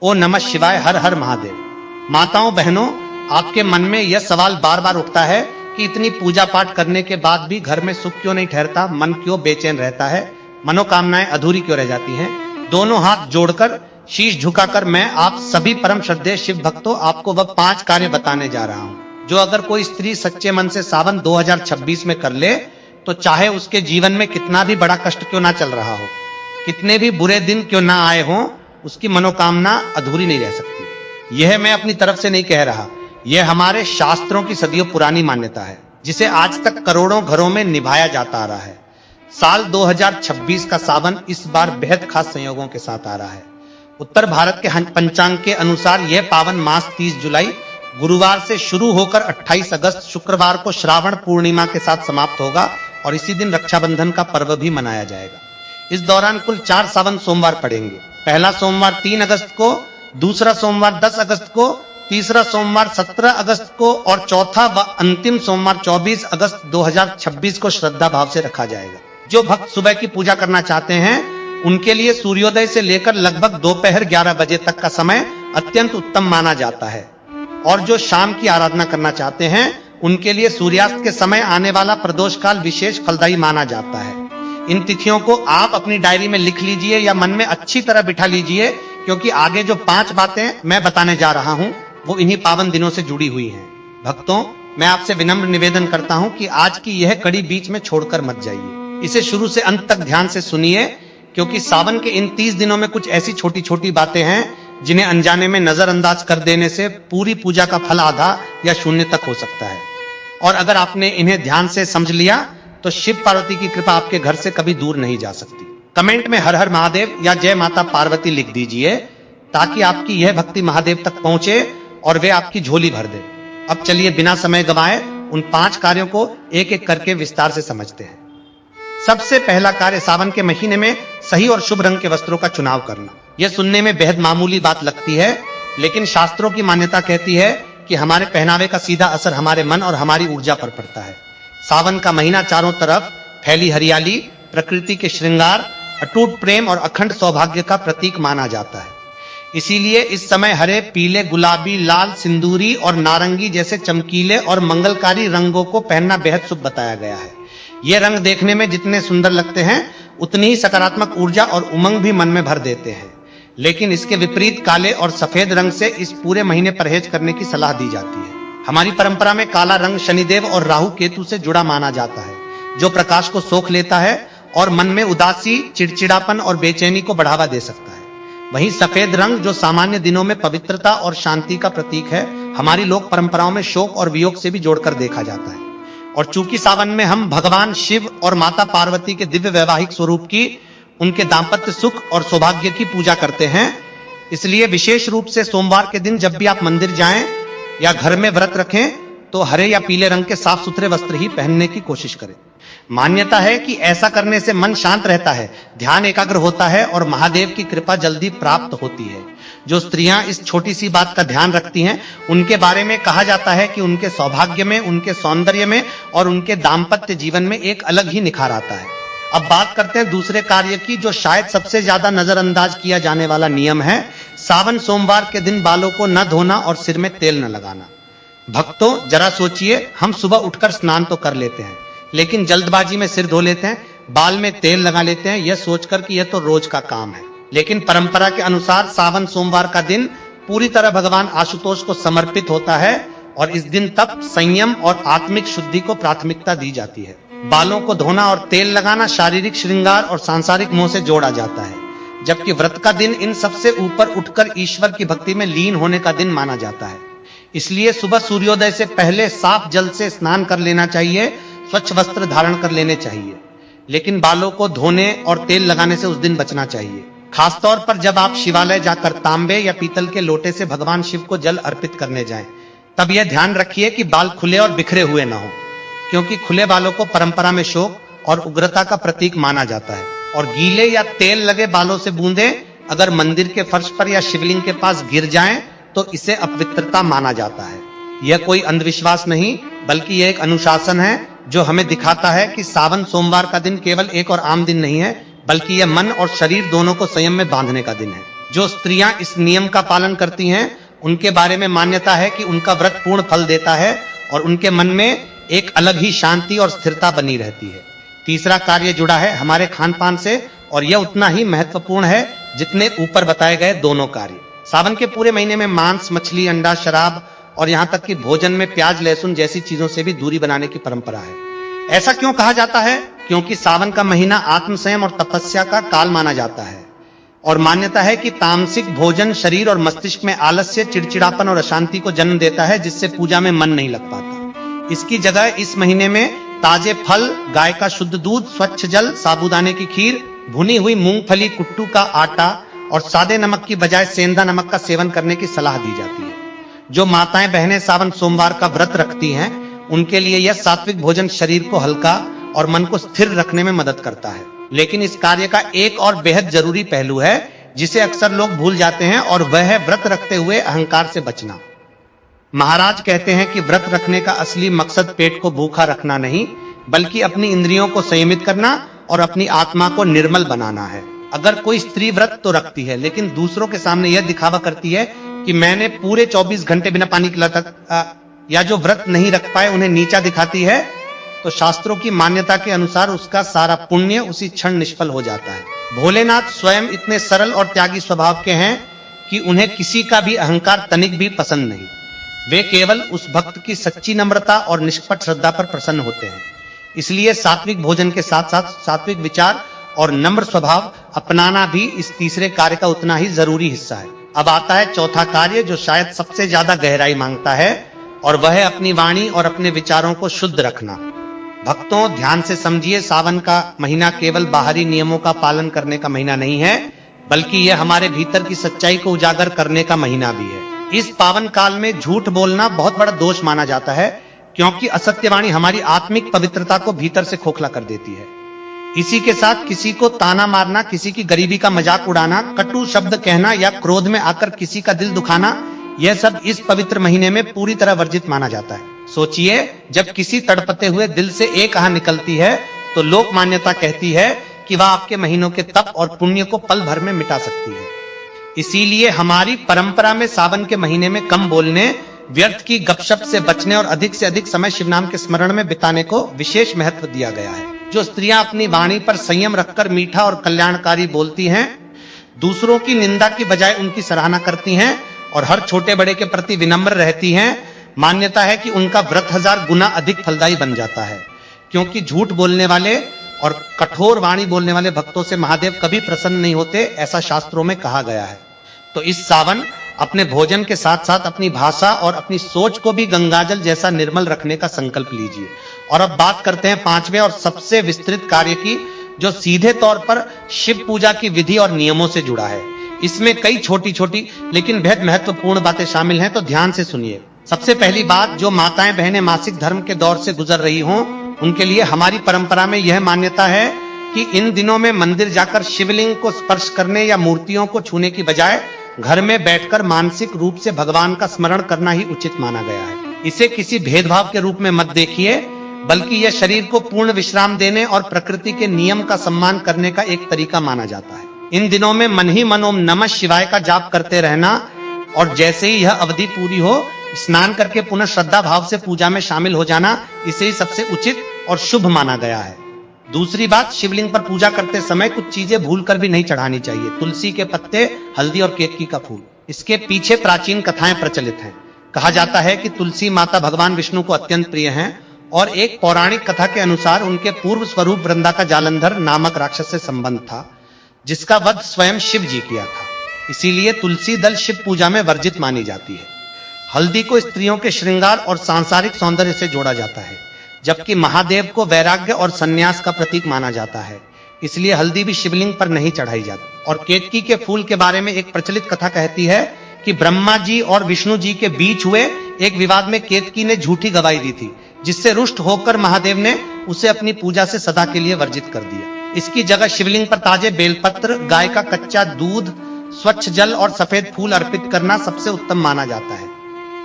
ओ नमः शिवाय, हर हर महादेव। माताओं बहनों, आपके मन में यह सवाल बार बार उठता है कि इतनी पूजा पाठ करने के बाद भी घर में सुख क्यों नहीं ठहरता, मन क्यों बेचैन रहता है, मनोकामनाएं अधूरी क्यों रह जाती हैं। दोनों हाथ जोड़कर, शीश झुकाकर मैं आप सभी परम श्रद्धेय शिव भक्तों आपको वह 5 कार्य बताने जा रहा हूं, जो अगर कोई स्त्री सच्चे मन से सावन 2026 में कर ले तो चाहे उसके जीवन में कितना भी बड़ा कष्ट क्यों ना चल रहा हो, कितने भी बुरे दिन क्यों ना आए हों, उसकी मनोकामना अधूरी नहीं रह सकती। यह मैं अपनी तरफ से नहीं कह रहा, यह हमारे शास्त्रों की सदियों पुरानी मान्यता है, जिसे आज तक करोड़ों घरों में निभाया जाता आ रहा है। साल 2026 का सावन इस बार बेहद खास संयोगों के साथ आ रहा है। उत्तर भारत के पंचांग के अनुसार यह पावन मास 30 जुलाई गुरुवार से शुरू होकर 28 अगस्त शुक्रवार को श्रावण पूर्णिमा के साथ समाप्त होगा और इसी दिन रक्षाबंधन का पर्व भी मनाया जाएगा। इस दौरान कुल 4 सावन सोमवार पड़ेंगे। पहला सोमवार 3 अगस्त को, दूसरा सोमवार 10 अगस्त को, तीसरा सोमवार 17 अगस्त को और चौथा व अंतिम सोमवार 24 अगस्त 2026 को श्रद्धा भाव से रखा जाएगा। जो भक्त सुबह की पूजा करना चाहते हैं उनके लिए सूर्योदय से लेकर लगभग दोपहर 11 बजे तक का समय अत्यंत उत्तम माना जाता है और जो शाम की आराधना करना चाहते हैं उनके लिए सूर्यास्त के समय आने वाला प्रदोष काल विशेष फलदायी माना जाता है। इन तिथियों को आप अपनी डायरी में लिख लीजिए या मन में अच्छी तरह बिठा लीजिए, क्योंकि आगे जो 5 बातें मैं बताने जा रहा हूं वो इन्हीं पावन दिनों से जुड़ी हुई हैं। भक्तों, मैं आपसे विनम्र निवेदन करता हूं कि आज की यह कड़ी बीच में छोड़कर मत जाइए, इसे शुरू से अंत तक ध्यान से सुनिए, क्योंकि सावन के इन 30 दिनों में कुछ ऐसी छोटी छोटी बातें हैं जिन्हें अनजाने में नजरअंदाज कर देने से पूरी पूजा का फल आधा या शून्य तक हो सकता है। और अगर आपने इन्हें ध्यान से समझ लिया तो शिव पार्वती की कृपा आपके घर से कभी दूर नहीं जा सकती। कमेंट में हर हर महादेव या जय माता पार्वती लिख दीजिए, ताकि आपकी यह भक्ति महादेव तक पहुंचे और वे आपकी झोली भर दे। अब चलिए बिना समय गंवाए उन 5 कार्यों को एक एक करके विस्तार से समझते हैं। सबसे पहला कार्य, सावन के महीने में सही और शुभ रंग के वस्त्रों का चुनाव करना। यह सुनने में बेहद मामूली बात लगती है, लेकिन शास्त्रों की मान्यता कहती है कि हमारे पहनावे का सीधा असर हमारे मन और हमारी ऊर्जा पर पड़ता है। सावन का महीना चारों तरफ फैली हरियाली, प्रकृति के श्रृंगार, अटूट प्रेम और अखंड सौभाग्य का प्रतीक माना जाता है। इसीलिए इस समय हरे, पीले, गुलाबी, लाल, सिंदूरी और नारंगी जैसे चमकीले और मंगलकारी रंगों को पहनना बेहद शुभ बताया गया है। ये रंग देखने में जितने सुंदर लगते हैं उतनी ही सकारात्मक ऊर्जा और उमंग भी मन में भर देते हैं, लेकिन इसके विपरीत काले और सफेद रंग से इस पूरे महीने परहेज करने की सलाह दी जाती है। हमारी परंपरा में काला रंग शनिदेव और राहु केतु से जुड़ा माना जाता है, जो प्रकाश को सोख लेता है और मन में उदासी, चिड़चिड़ापन और बेचैनी को बढ़ावा दे सकता है। वहीं सफेद रंग, जो सामान्य दिनों में पवित्रता और शांति का प्रतीक है, हमारी लोक परंपराओं में शोक और वियोग से भी जोड़कर देखा जाता है। और चूंकि सावन में हम भगवान शिव और माता पार्वती के दिव्य वैवाहिक स्वरूप की, उनके दाम्पत्य सुख और सौभाग्य की पूजा करते हैं, इसलिए विशेष रूप से सोमवार के दिन जब भी आप मंदिर जाएं या घर में व्रत रखें तो हरे या पीले रंग के साफ सुथरे वस्त्र ही पहनने की कोशिश करें। मान्यता है कि ऐसा करने से मन शांत रहता है, ध्यान एकाग्र होता है और महादेव की कृपा जल्दी प्राप्त होती है। जो स्त्रियां इस छोटी सी बात का ध्यान रखती हैं, उनके बारे में कहा जाता है कि उनके सौभाग्य में, उनके सौंदर्य में और उनके दाम्पत्य जीवन में एक अलग ही निखार आता है। अब बात करते हैं दूसरे कार्य की, जो शायद सबसे ज्यादा नजरअंदाज किया जाने वाला नियम है। सावन सोमवार के दिन बालों को न धोना और सिर में तेल न लगाना। भक्तों, जरा सोचिए, हम सुबह उठकर स्नान तो कर लेते हैं, लेकिन जल्दबाजी में सिर धो लेते हैं, बाल में तेल लगा लेते हैं, यह सोचकर कि यह तो रोज का काम है। लेकिन परंपरा के अनुसार सावन सोमवार का दिन पूरी तरह भगवान आशुतोष को समर्पित होता है और इस दिन तप, संयम और आत्मिक शुद्धि को प्राथमिकता दी जाती है। बालों को धोना और तेल लगाना शारीरिक श्रृंगार और सांसारिक मोह से जोड़ा जाता है, जबकि व्रत का दिन इन सबसे ऊपर उठकर ईश्वर की भक्ति में लीन होने का दिन माना जाता है। इसलिए सुबह सूर्योदय से पहले साफ जल से स्नान कर लेना चाहिए, स्वच्छ वस्त्र धारण कर लेने चाहिए, लेकिन बालों को धोने और तेल लगाने से उस दिन बचना चाहिए। खासतौर पर जब आप शिवालय जाकर तांबे या पीतल के लोटे से भगवान शिव को जल अर्पित करने जाएं, तब यह ध्यान रखिए कि बाल खुले और बिखरे हुए न हो, क्योंकि खुले बालों को परंपरा में शोक और उग्रता का प्रतीक माना जाता है। और गीले या तेल लगे बालों से बूंदें अगर मंदिर के फर्श पर या शिवलिंग के पास गिर जाएं तो इसे अपवित्रता माना जाता है। यह कोई अंधविश्वास नहीं, बल्कि यह एक अनुशासन है जो हमें दिखाता है कि सावन सोमवार का दिन केवल एक और आम दिन नहीं है, बल्कि यह मन और शरीर दोनों को संयम में बांधने का दिन है। जो स्त्रियां इस नियम का पालन करती हैं उनके बारे में मान्यता है कि उनका व्रत पूर्ण फल देता है और उनके मन में एक अलग ही शांति और स्थिरता बनी रहती है। तीसरा कार्य जुड़ा है हमारे खान पान से और यह उतना ही महत्वपूर्ण है जितने ऊपर बताए गए दोनों कार्य। सावन के पूरे महीने में मांस, मछली, अंडा, शराब और यहां तक कि भोजन में प्याज, लहसुन जैसी चीजों से भी दूरी बनाने की परंपरा है। ऐसा क्यों कहा जाता है? क्योंकि सावन का महीना आत्म संयम और तपस्या का काल माना जाता है और मान्यता है कि तामसिक भोजन शरीर और मस्तिष्क में आलस्य, चिड़चिड़ापन और अशांति को जन्म देता है, जिससे पूजा में मन नहीं लग पाता। इसकी जगह इस महीने में ताजे फल, गाय का शुद्ध दूध, स्वच्छ जल, साबूदाने की खीर, भुनी हुई मूंगफली, कुट्टू का आटा और सादे नमक की बजाय सेंधा नमक का सेवन करने की सलाह दी जाती है। जो माताएं बहनें सावन सोमवार का व्रत रखती हैं उनके लिए यह सात्विक भोजन शरीर को हल्का और मन को स्थिर रखने में मदद करता है। लेकिन इस कार्य का एक और बेहद जरूरी पहलू है जिसे अक्सर लोग भूल जाते हैं और वह है व्रत रखते हुए अहंकार से बचना। महाराज कहते हैं कि व्रत रखने का असली मकसद पेट को भूखा रखना नहीं बल्कि अपनी इंद्रियों को संयमित करना और अपनी आत्मा को निर्मल बनाना है। अगर कोई स्त्री व्रत तो रखती है लेकिन दूसरों के सामने यह दिखावा करती है कि मैंने पूरे 24 घंटे बिना पानी पिला तक या जो व्रत नहीं रख पाए उन्हें नीचा दिखाती है, तो शास्त्रों की मान्यता के अनुसार उसका सारा पुण्य उसी क्षण निष्फल हो जाता है। भोलेनाथ स्वयं इतने सरल और त्यागी स्वभाव के हैं कि उन्हें किसी का भी अहंकार तनिक भी पसंद नहीं। वे केवल उस भक्त की सच्ची नम्रता और निष्कपट श्रद्धा पर प्रसन्न होते हैं। इसलिए सात्विक भोजन के साथ साथ सात्विक विचार और नम्र स्वभाव अपनाना भी इस तीसरे कार्य का उतना ही जरूरी हिस्सा है। अब आता है चौथा कार्य जो शायद सबसे ज्यादा गहराई मांगता है और वह है अपनी वाणी और अपने विचारों को शुद्ध रखना। भक्तों, ध्यान से समझिए, सावन का महीना केवल बाहरी नियमों का पालन करने का महीना नहीं है बल्कि यह हमारे भीतर की सच्चाई को उजागर करने का महीना भी है। इस पावन काल में झूठ बोलना बहुत बड़ा दोष माना जाता है क्योंकि असत्यवाणी हमारी आत्मिक पवित्रता को भीतर से खोखला कर देती है। इसी के साथ किसी को ताना मारना, किसी की गरीबी का मजाक उड़ाना, कटु शब्द कहना या क्रोध में आकर किसी का दिल दुखाना, यह सब इस पवित्र महीने में पूरी तरह वर्जित माना जाता है। सोचिए, जब किसी तड़पते हुए दिल से एक आह निकलती है तो लोक मान्यता कहती है कि वह आपके महीनों के तप और पुण्य को पल भर में मिटा सकती है। इसीलिए हमारी परंपरा में सावन के महीने में कम बोलने, व्यर्थ की गपशप से बचने और अधिक से अधिक समय शिव नाम के स्मरण में बिताने को विशेष महत्व दिया गया है। जो स्त्रियां अपनी वाणी पर संयम रखकर मीठा और कल्याणकारी बोलती हैं, दूसरों की निंदा की बजाय उनकी सराहना करती हैं और हर छोटे बड़े के प्रति विनम्र रहती हैं, मान्यता है कि उनका व्रत 1000 गुना अधिक फलदायी बन जाता है। क्योंकि झूठ बोलने वाले और कठोर वाणी बोलने वाले भक्तों से महादेव कभी प्रसन्न नहीं होते, ऐसा शास्त्रों में कहा गया है। तो इस सावन अपने भोजन के साथ साथ अपनी भाषा और अपनी सोच को भी गंगाजल जैसा निर्मल रखने का संकल्प लीजिए। और अब बात करते हैं पांचवें और सबसे विस्तृत कार्य की, जो सीधे तौर पर शिव पूजा की विधि और नियमों से जुड़ा है। इसमें कई छोटी छोटी लेकिन बेहद महत्वपूर्ण बातें शामिल हैं, तो ध्यान से सुनिए। सबसे पहली बात, जो माताएं बहनें मासिक धर्म के दौर से गुजर रही हों उनके लिए हमारी परंपरा में यह मान्यता है कि इन दिनों में मंदिर जाकर शिवलिंग को स्पर्श करने या मूर्तियों को छूने की बजाय घर में बैठकर मानसिक रूप से भगवान का स्मरण करना ही उचित माना गया है। इसे किसी भेदभाव के रूप में मत देखिए, बल्कि यह शरीर को पूर्ण विश्राम देने और प्रकृति के नियम का सम्मान करने का एक तरीका माना जाता है। इन दिनों में मन ही मन ओम नमः शिवाय का जाप करते रहना और जैसे ही यह अवधि पूरी हो स्नान करके पुनः श्रद्धा भाव से पूजा में शामिल हो जाना, इसे ही सबसे उचित और शुभ माना गया है। दूसरी बात, शिवलिंग पर पूजा करते समय कुछ चीजें भूलकर भी नहीं चढ़ानी चाहिए। तुलसी के पत्ते, हल्दी और केतकी का फूल। इसके पीछे प्राचीन कथाएं प्रचलित हैं। कहा जाता है कि तुलसी माता भगवान विष्णु को अत्यंत प्रिय हैं और एक पौराणिक कथा के अनुसार उनके पूर्व स्वरूप वृंदा का जालंधर नामक राक्षस से संबंध था, जिसका वध स्वयं शिव जी किया था। इसीलिए तुलसी दल शिव पूजा में वर्जित मानी जाती है। हल्दी को स्त्रियों के श्रृंगार और सांसारिक सौंदर्य से जोड़ा जाता है, जबकि महादेव को वैराग्य और संन्यास का प्रतीक माना जाता है। इसलिए हल्दी भी शिवलिंग पर नहीं चढ़ाई जाती। और केतकी के फूल के बारे में एक प्रचलित कथा कहती है कि ब्रह्मा जी और विष्णु जी के बीच हुए एक विवाद में केतकी ने झूठी गवाही दी थी, जिससे रुष्ट होकर महादेव ने उसे अपनी पूजा से सदा के लिए वर्जित कर दिया। इसकी जगह शिवलिंग पर ताजे बेलपत्र, गाय का कच्चा दूध, स्वच्छ जल और सफेद फूल अर्पित करना सबसे उत्तम माना जाता है।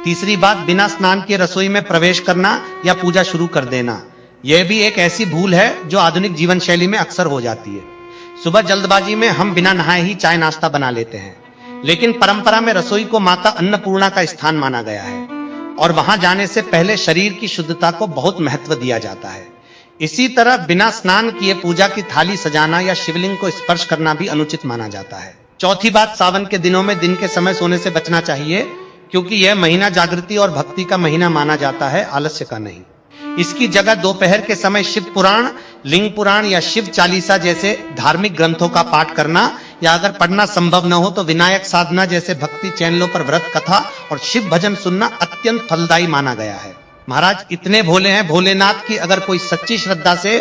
तीसरी बात, बिना स्नान के रसोई में प्रवेश करना या पूजा शुरू कर देना, यह भी एक ऐसी भूल है जो आधुनिक जीवन शैली में अक्सर हो जाती है। सुबह जल्दबाजी में हम बिना नहाए ही चाय नाश्ता बना लेते हैं। लेकिन परंपरा में रसोई को माता अन्नपूर्णा का स्थान माना गया है और वहां जाने से पहले शरीर की शुद्धता को बहुत महत्व दिया जाता है। इसी तरह बिना स्नान किए पूजा की थाली सजाना या शिवलिंग को स्पर्श करना भी अनुचित माना जाता है। चौथी बात, सावन के दिनों में दिन के समय सोने से बचना चाहिए, क्योंकि यह महीना जागृति और भक्ति का महीना माना जाता है, आलस्य का नहीं। इसकी जगह दोपहर के समय शिव पुराण, लिंग पुराण या शिव चालीसा जैसे धार्मिक ग्रंथों का पाठ करना, या अगर पढ़ना संभव न हो तो विनायक साधना जैसे भक्ति चैनलों पर व्रत कथा और शिव भजन सुनना अत्यंत फलदायी माना गया है। महाराज इतने भोले हैं भोलेनाथ की अगर कोई सच्ची श्रद्धा से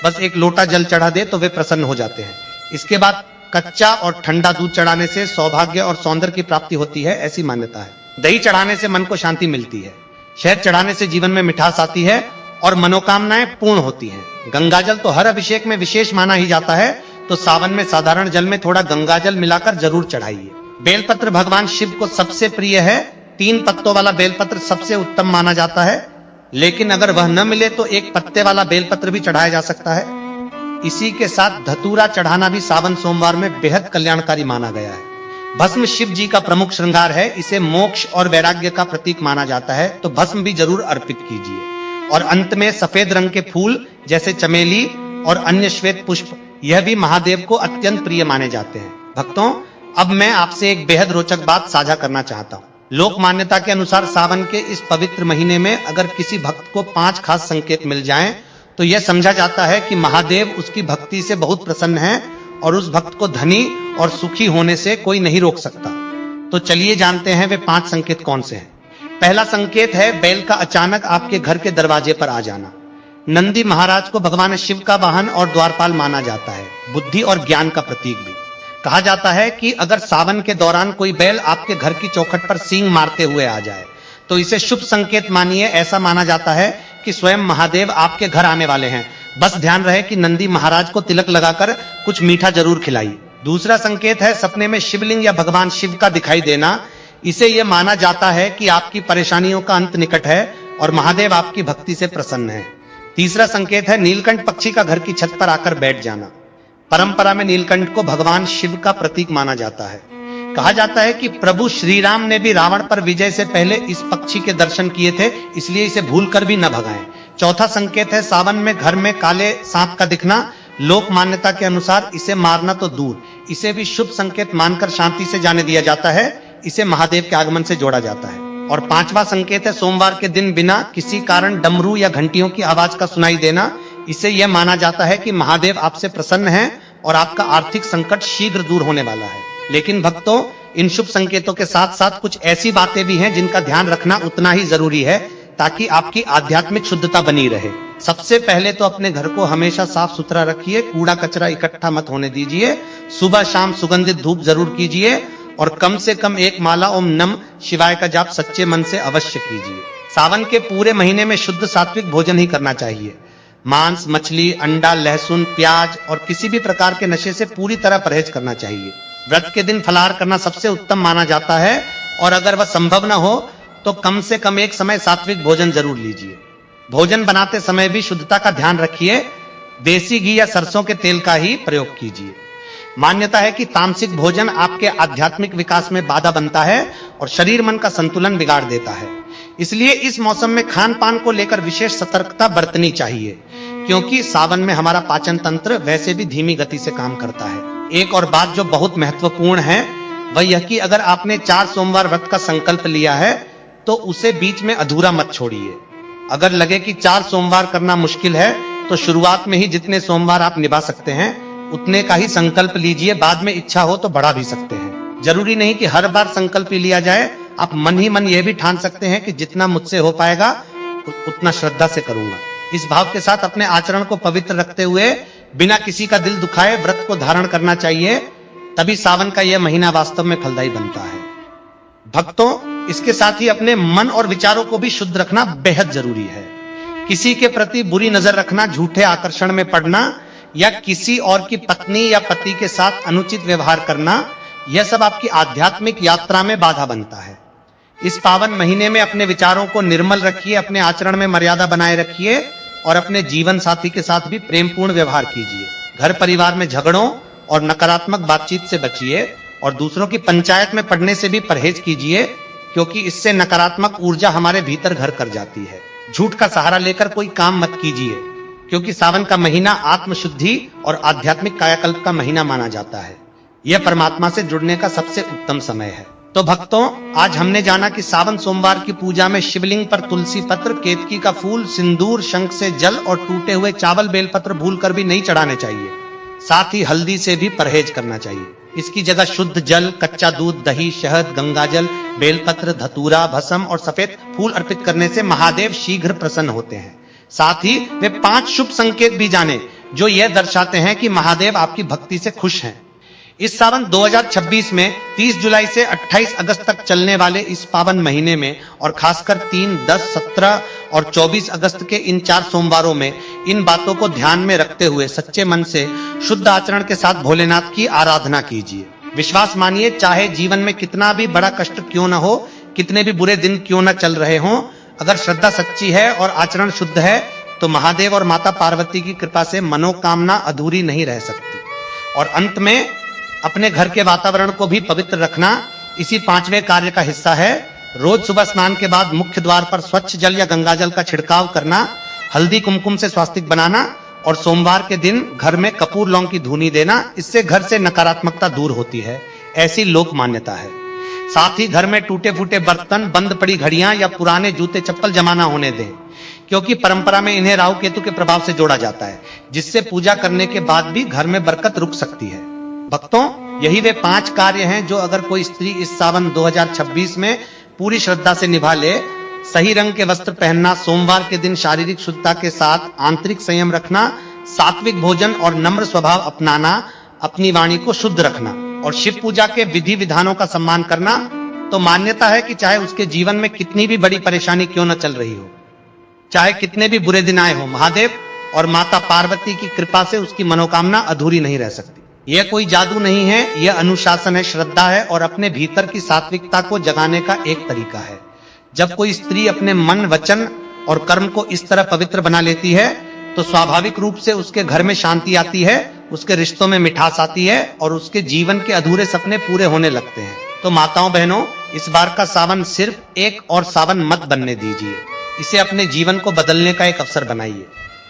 बस एक लोटा जल चढ़ा दे तो वे प्रसन्न हो जाते हैं। इसके बाद कच्चा और ठंडा दूध चढ़ाने से सौभाग्य और सौंदर्य की प्राप्ति होती है, ऐसी मान्यता है। दही चढ़ाने से मन को शांति मिलती है। शहद चढ़ाने से जीवन में मिठास आती है और मनोकामनाएं पूर्ण होती हैं। गंगाजल तो हर अभिषेक में विशेष माना ही जाता है, तो सावन में साधारण जल में थोड़ा गंगाजल मिलाकर जरूर चढ़ाइए। बेलपत्र भगवान शिव को सबसे प्रिय है। 3 पत्तों वाला बेलपत्र सबसे उत्तम माना जाता है, लेकिन अगर वह न मिले तो 1 पत्ते वाला बेलपत्र भी चढ़ाया जा सकता है। इसी के साथ धतूरा चढ़ाना भी सावन सोमवार में बेहद कल्याणकारी माना गया है। भस्म शिव जी का प्रमुख श्रृंगार है, इसे मोक्ष और वैराग्य का प्रतीक माना जाता है, तो भस्म भी जरूर अर्पित कीजिए। और अंत में सफेद रंग के फूल जैसे चमेली और अन्य श्वेत पुष्प, यह भी महादेव को अत्यंत प्रिय माने जाते हैं। भक्तों, अब मैं आपसे एक बेहद रोचक बात साझा करना चाहता हूँ। लोक मान्यता के अनुसार सावन के इस पवित्र महीने में अगर किसी भक्त को 5 खास संकेत मिल जाएं, तो यह समझा जाता है कि महादेव उसकी भक्ति से बहुत प्रसन्न हैं और उस भक्त को धनी और सुखी होने से कोई नहीं रोक सकता। तो चलिए जानते हैं वे 5 संकेत कौन से हैं। पहला संकेत है बैल का अचानक आपके घर के दरवाजे पर आ जाना। नंदी महाराज को भगवान शिव का वाहन और द्वारपाल माना जाता है, बुद्धि और ज्ञान का प्रतीक भी। कहा जाता है कि अगर सावन के दौरान कोई बैल आपके घर की चौखट पर सींग मारते हुए आ जाए तो इसे शुभ संकेत मानिए। ऐसा माना जाता है कि स्वयं महादेव आपके घर आने वाले हैं। बस ध्यान रहे कि नंदी महाराज को तिलक लगाकर कुछ मीठा जरूर खिलाइए। दूसरा संकेत है सपने में शिवलिंग या भगवान शिव का दिखाई देना। इसे यह माना जाता है कि आपकी परेशानियों का अंत निकट है और महादेव आपकी भक्ति से प्रसन्न है। तीसरा संकेत है नीलकंठ पक्षी का घर की छत पर आकर बैठ जाना। परंपरा में नीलकंठ को भगवान शिव का प्रतीक माना जाता है। कहा जाता है कि प्रभु श्री राम ने भी रावण पर विजय से पहले इस पक्षी के दर्शन किए थे, इसलिए इसे भूलकर भी न भगाएं। चौथा संकेत है सावन में घर में काले सांप का दिखना। लोक मान्यता के अनुसार इसे मारना तो दूर, इसे भी शुभ संकेत मानकर शांति से जाने दिया जाता है। इसे महादेव के आगमन से जोड़ा जाता है। और 5वां संकेत है सोमवार के दिन बिना किसी कारण डमरू या घंटियों की आवाज का सुनाई देना। इसे यह माना जाता है कि महादेव आपसे प्रसन्न हैं और आपका आर्थिक संकट शीघ्र दूर होने वाला है। लेकिन भक्तों, इन शुभ संकेतों के साथ साथ कुछ ऐसी बातें भी हैं जिनका ध्यान रखना उतना ही जरूरी है ताकि आपकी आध्यात्मिक शुद्धता बनी रहे। सबसे पहले तो अपने घर को हमेशा साफ सुथरा रखिए, कूड़ा कचरा इकट्ठा मत होने दीजिए। सुबह शाम सुगंधित धूप जरूर कीजिए और कम से कम 1 माला ओम नम शिवाय का जाप सच्चे मन से अवश्य कीजिए। सावन के पूरे महीने में शुद्ध सात्विक भोजन ही करना चाहिए। मांस, मछली, अंडा, लहसुन, प्याज और किसी भी प्रकार के नशे से पूरी तरह परहेज करना चाहिए। व्रत के दिन फलाहार करना सबसे उत्तम माना जाता है और अगर वह संभव न हो तो कम से कम एक समय सात्विक भोजन जरूर लीजिए। भोजन बनाते समय भी शुद्धता का ध्यान रखिए। देसी घी या सरसों के तेल का ही प्रयोग कीजिए। मान्यता है कि तामसिक भोजन आपके आध्यात्मिक विकास में बाधा बनता है और शरीर मन का संतुलन बिगाड़ देता है। इसलिए इस मौसम में खान पान को लेकर विशेष सतर्कता बरतनी चाहिए, क्योंकि सावन में हमारा पाचन तंत्र वैसे भी धीमी गति से काम करता है। एक और बात जो बहुत महत्वपूर्ण है वह यह कि अगर आपने 4 सोमवार व्रत का संकल्प लिया है तो उसे बीच में अधूरा मत छोड़िए। अगर लगे कि 4 सोमवार करना मुश्किल है तो शुरुआत में ही जितने सोमवार आप निभा सकते हैं उतने का ही संकल्प लीजिए। बाद में इच्छा हो तो बढ़ा भी सकते हैं। जरूरी नहीं कि हर बार संकल्प ही लिया जाए। आप मन ही मन यह भी ठान सकते हैं कि जितना मुझसे हो पाएगा उतना श्रद्धा से करूंगा। इस भाव के साथ अपने आचरण को पवित्र रखते हुए बिना किसी का दिल दुखाए व्रत को धारण करना चाहिए। तभी सावन का यह महीना वास्तव में फलदायी बनता है। भक्तों, इसके साथ ही अपने मन और विचारों को भी शुद्ध रखना बेहद जरूरी है। किसी के प्रति बुरी नजर रखना, झूठे आकर्षण में पड़ना या किसी और की पत्नी या पति के साथ अनुचित व्यवहार करना, यह सब आपकी आध्यात्मिक यात्रा में बाधा बनता है। इस पावन महीने में अपने विचारों को निर्मल रखिए, अपने आचरण में मर्यादा बनाए रखिए और अपने जीवन साथी के साथ भी प्रेमपूर्ण व्यवहार कीजिए। घर परिवार में झगड़ों और नकारात्मक बातचीत से बचिए और दूसरों की पंचायत में पढ़ने से भी परहेज कीजिए, क्योंकि इससे नकारात्मक ऊर्जा हमारे भीतर घर कर जाती है। झूठ का सहारा लेकर कोई काम मत कीजिए, क्योंकि सावन का महीना आत्मशुद्धि और आध्यात्मिक कायाकल्प का महीना माना जाता है। यह परमात्मा से जुड़ने का सबसे उत्तम समय है। तो भक्तों, आज हमने जाना कि सावन सोमवार की पूजा में शिवलिंग पर तुलसी पत्र, केतकी का फूल, सिंदूर, शंख से जल और टूटे हुए चावल बेलपत्र भूलकर भी नहीं चढ़ाने चाहिए। साथ ही हल्दी से भी परहेज करना चाहिए। इसकी जगह शुद्ध जल, कच्चा दूध, दही, शहद, गंगाजल, बेलपत्र, धतूरा, भस्म और सफेद फूल अर्पित करने से महादेव शीघ्र प्रसन्न होते हैं। साथ ही वे 5 शुभ संकेत भी जाने जो यह दर्शाते हैं कि महादेव आपकी भक्ति से खुश हैं। इस सावन 2026 में 30 जुलाई से 28 अगस्त तक चलने वाले इस पावन महीने में और खासकर 3, 10, 17 और 24 अगस्त के इन 4 सोमवारों में इन बातों को ध्यान में रखते हुए सच्चे मन से शुद्ध आचरण के साथ भोलेनाथ की आराधना कीजिए। विश्वास मानिए, चाहे जीवन में कितना भी बड़ा कष्ट क्यों न हो, कितने भी बुरे दिन क्यों न चल रहे हों, अगर श्रद्धा सच्ची है और आचरण शुद्ध है तो महादेव और माता पार्वती की कृपा से मनोकामना अधूरी नहीं रह सकती। और अंत में अपने घर के वातावरण को भी पवित्र रखना इसी 5वें कार्य का हिस्सा है। रोज सुबह स्नान के बाद मुख्य द्वार पर स्वच्छ जल या गंगाजल का छिड़काव करना, हल्दी कुमकुम से स्वास्तिक बनाना और सोमवार के दिन घर में कपूर लौंग की धूनी देना। इससे घर से नकारात्मकता दूर होती है, ऐसी लोक मान्यता है। साथ ही घर में टूटे फूटे बर्तन, बंद पड़ी घड़ियां या पुराने जूते चप्पल जमा ना होने दें, क्योंकि परंपरा में इन्हें राहु केतु के प्रभाव से जोड़ा जाता है, जिससे पूजा करने के बाद भी घर में बरकत रुक सकती है। भक्तों, यही वे 5 कार्य हैं जो अगर कोई स्त्री इस सावन 2026 में पूरी श्रद्धा से निभा ले। सही रंग के वस्त्र पहनना, सोमवार के दिन शारीरिक शुद्धता के साथ आंतरिक संयम रखना, सात्विक भोजन और नम्र स्वभाव अपनाना, अपनी वाणी को शुद्ध रखना और शिव पूजा के विधि विधानों का सम्मान करना, तो मान्यता है कि चाहे उसके जीवन में कितनी भी बड़ी परेशानी क्यों न चल रही हो, चाहे कितने भी बुरे दिन आए हो, महादेव और माता पार्वती की कृपा से उसकी मनोकामना अधूरी नहीं रह सकती। यह कोई जादू नहीं है, यह अनुशासन है, श्रद्धा है और अपने भीतर की सात्विकता को जगाने का एक तरीका है। जब कोई स्त्री अपने मन, वचन और कर्म को इस तरह पवित्र बना लेती है तो स्वाभाविक रूप से उसके घर में शांति आती है, उसके रिश्तों में मिठास आती है और उसके जीवन के अधूरे सपने पूरे होने लगते हैं। तो माताओं बहनों, इस बार का सावन सिर्फ एक और सावन मत बनने दीजिए, इसे अपने जीवन को बदलने का एक अवसर बनाइए।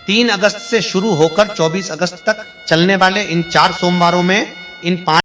3 अगस्त से शुरू होकर 24 अगस्त तक चलने वाले इन 4 सोमवारों में इन 5